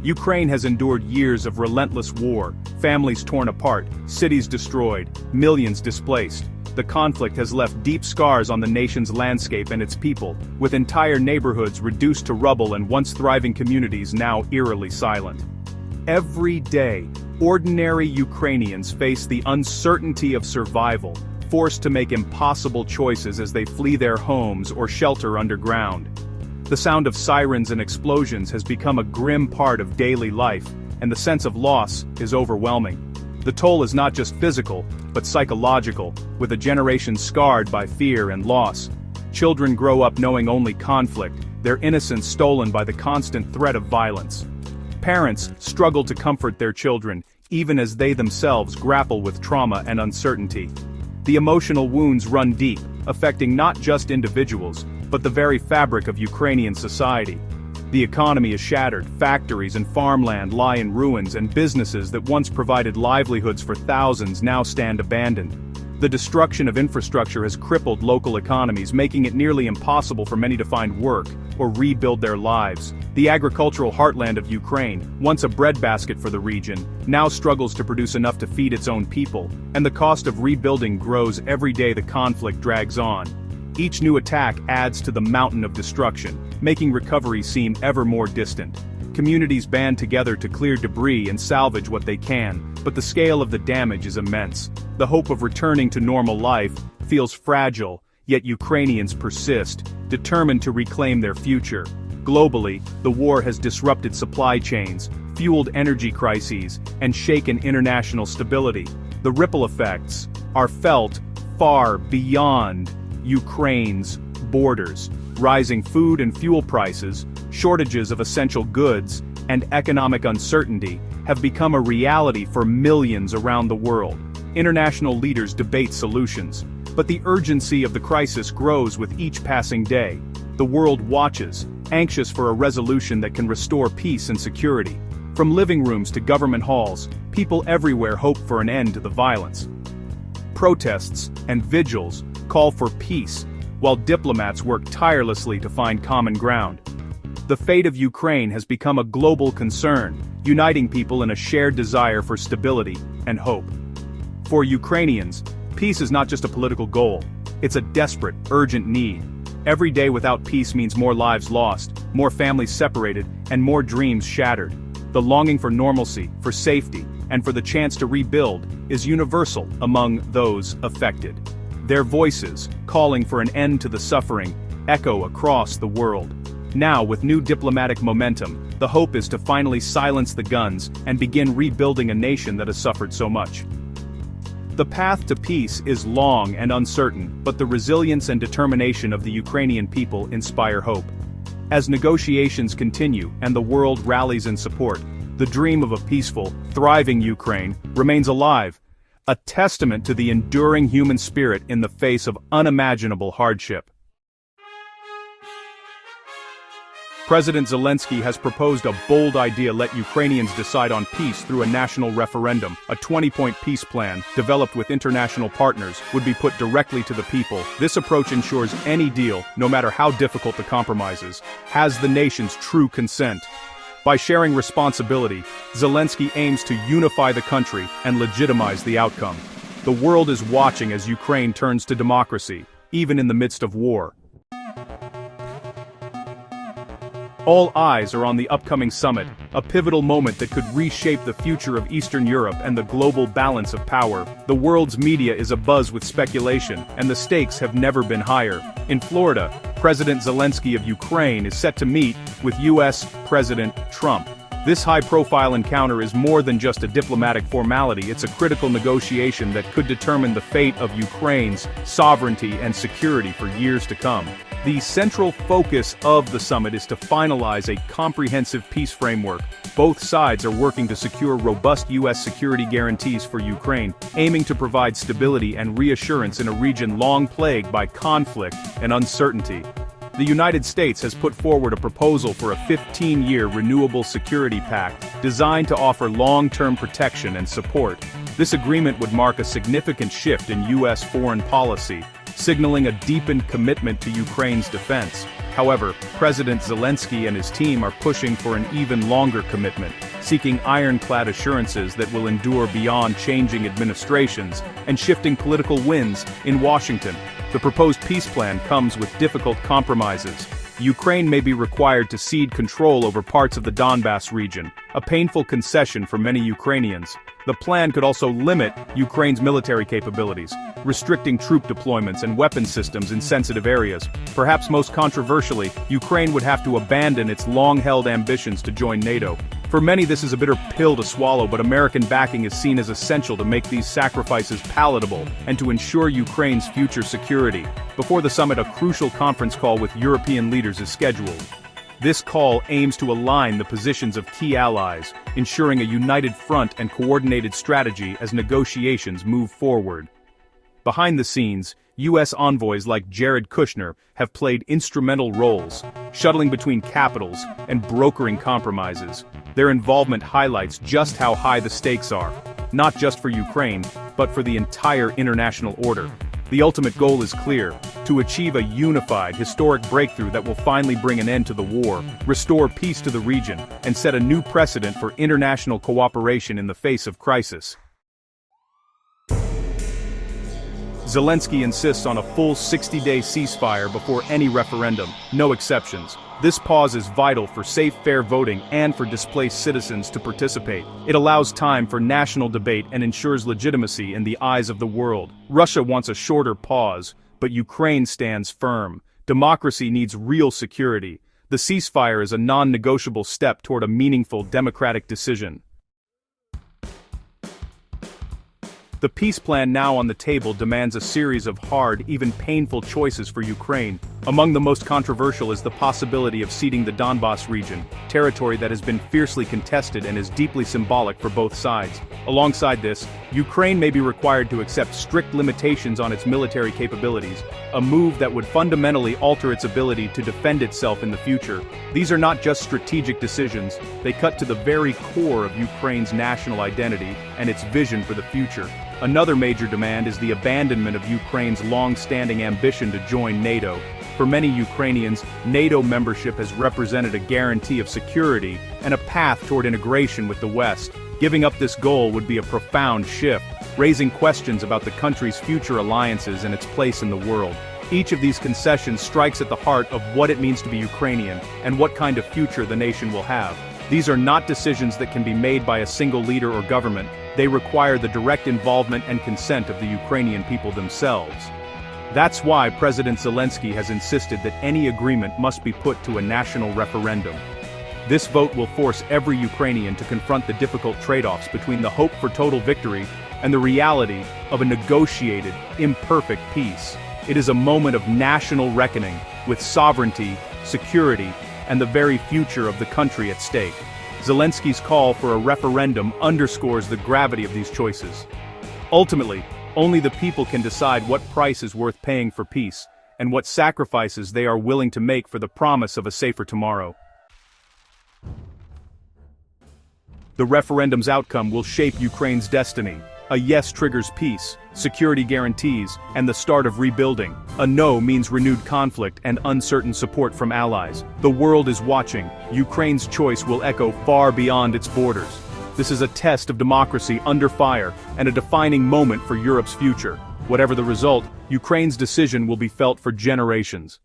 Ukraine has endured years of relentless war, families torn apart, cities destroyed, millions displaced. The conflict has left deep scars on the nation's landscape and its people, with entire neighborhoods reduced to rubble and once thriving communities now eerily silent. Every day, ordinary Ukrainians face the uncertainty of survival, forced to make impossible choices as they flee their homes or shelter underground. The sound of sirens and explosions has become a grim part of daily life, and the sense of loss is overwhelming. The toll is not just physical, but psychological, with a generation scarred by fear and loss. Children grow up knowing only conflict, their innocence stolen by the constant threat of violence. Parents struggle to comfort their children, even as they themselves grapple with trauma and uncertainty. The emotional wounds run deep, affecting not just individuals, but the very fabric of Ukrainian society. The economy is shattered, factories and farmland lie in ruins, and businesses that once provided livelihoods for thousands now stand abandoned. The destruction of infrastructure has crippled local economies, making it nearly impossible for many to find work or rebuild their lives. The agricultural heartland of Ukraine, once a breadbasket for the region, now struggles to produce enough to feed its own people, and the cost of rebuilding grows every day the conflict drags on. Each new attack adds to the mountain of destruction, making recovery seem ever more distant. Communities band together to clear debris and salvage what they can, but the scale of the damage is immense. The hope of returning to normal life feels fragile, yet Ukrainians persist, determined to reclaim their future. Globally, the war has disrupted supply chains, fueled energy crises, and shaken international stability. The ripple effects are felt far beyond Ukraine's borders. Rising food and fuel prices, shortages of essential goods, and economic uncertainty have become a reality for millions around the world. International leaders debate solutions, but the urgency of the crisis grows with each passing day. The world watches, anxious for a resolution that can restore peace and security. From living rooms to government halls, people everywhere hope for an end to the violence. Protests and vigils call for peace, while diplomats work tirelessly to find common ground. The fate of Ukraine has become a global concern, uniting people in a shared desire for stability and hope. For Ukrainians, peace is not just a political goal, it's a desperate, urgent need. Every day without peace means more lives lost, more families separated, and more dreams shattered. The longing for normalcy, for safety, and for the chance to rebuild is universal among those affected. Their voices, calling for an end to the suffering, echo across the world. Now, with new diplomatic momentum, the hope is to finally silence the guns and begin rebuilding a nation that has suffered so much. The path to peace is long and uncertain, but the resilience and determination of the Ukrainian people inspire hope. As negotiations continue and the world rallies in support, the dream of a peaceful, thriving Ukraine remains alive, a testament to the enduring human spirit in the face of unimaginable hardship. President Zelensky has proposed a bold idea: let Ukrainians decide on peace through a national referendum. A 20-point peace plan, developed with international partners, would be put directly to the people. This approach ensures any deal, no matter how difficult the compromises, has the nation's true consent. By sharing responsibility, Zelensky aims to unify the country and legitimize the outcome. The world is watching as Ukraine turns to democracy, even in the midst of war. All eyes are on the upcoming summit, a pivotal moment that could reshape the future of Eastern Europe and the global balance of power. The world's media is abuzz with speculation, and the stakes have never been higher. In Florida, President Zelensky of Ukraine is set to meet with U.S. President Trump. This high-profile encounter is more than just a diplomatic formality, it's a critical negotiation that could determine the fate of Ukraine's sovereignty and security for years to come. The central focus of the summit is to finalize a comprehensive peace framework. Both sides are working to secure robust U.S. security guarantees for Ukraine, aiming to provide stability and reassurance in a region long plagued by conflict and uncertainty. The United States has put forward a proposal for a 15-year renewable security pact designed to offer long-term protection and support. This agreement would mark a significant shift in U.S. foreign policy, signaling a deepened commitment to Ukraine's defense. However, President Zelensky and his team are pushing for an even longer commitment, seeking ironclad assurances that will endure beyond changing administrations and shifting political winds in Washington. The proposed peace plan comes with difficult compromises. Ukraine may be required to cede control over parts of the Donbas region, a painful concession for many Ukrainians. The plan could also limit Ukraine's military capabilities, restricting troop deployments and weapon systems in sensitive areas. Perhaps most controversially, Ukraine would have to abandon its long-held ambitions to join NATO. For many, this is a bitter pill to swallow, but American backing is seen as essential to make these sacrifices palatable and to ensure Ukraine's future security. Before the summit, a crucial conference call with European leaders is scheduled. This call aims to align the positions of key allies, ensuring a united front and coordinated strategy as negotiations move forward. Behind the scenes, U.S. envoys like Jared Kushner have played instrumental roles, shuttling between capitals and brokering compromises. Their involvement highlights just how high the stakes are, not just for Ukraine, but for the entire international order. The ultimate goal is clear: to achieve a unified, historic breakthrough that will finally bring an end to the war, restore peace to the region, and set a new precedent for international cooperation in the face of crisis. Zelensky insists on a full 60-day ceasefire before any referendum, no exceptions. This pause is vital for safe, fair voting and for displaced citizens to participate. It allows time for national debate and ensures legitimacy in the eyes of the world. Russia wants a shorter pause, but Ukraine stands firm. Democracy needs real security. The ceasefire is a non-negotiable step toward a meaningful democratic decision. The peace plan now on the table demands a series of hard, even painful choices for Ukraine. Among the most controversial is the possibility of ceding the Donbas region, territory that has been fiercely contested and is deeply symbolic for both sides. Alongside this, Ukraine may be required to accept strict limitations on its military capabilities, a move that would fundamentally alter its ability to defend itself in the future. These are not just strategic decisions, they cut to the very core of Ukraine's national identity and its vision for the future. Another major demand is the abandonment of Ukraine's long-standing ambition to join NATO. For many Ukrainians, NATO membership has represented a guarantee of security and a path toward integration with the West. Giving up this goal would be a profound shift, raising questions about the country's future alliances and its place in the world. Each of these concessions strikes at the heart of what it means to be Ukrainian and what kind of future the nation will have. These are not decisions that can be made by a single leader or government. They require the direct involvement and consent of the Ukrainian people themselves. That's why President Zelensky has insisted that any agreement must be put to a national referendum. This vote will force every Ukrainian to confront the difficult trade-offs between the hope for total victory and the reality of a negotiated, imperfect peace. It is a moment of national reckoning, with sovereignty, security, and the very future of the country at stake. Zelensky's call for a referendum underscores the gravity of these choices. Ultimately, only the people can decide what price is worth paying for peace, and what sacrifices they are willing to make for the promise of a safer tomorrow. The referendum's outcome will shape Ukraine's destiny. A yes triggers peace, security guarantees, and the start of rebuilding. A no means renewed conflict and uncertain support from allies. The world is watching. Ukraine's choice will echo far beyond its borders. This is a test of democracy under fire and a defining moment for Europe's future. Whatever the result, Ukraine's decision will be felt for generations.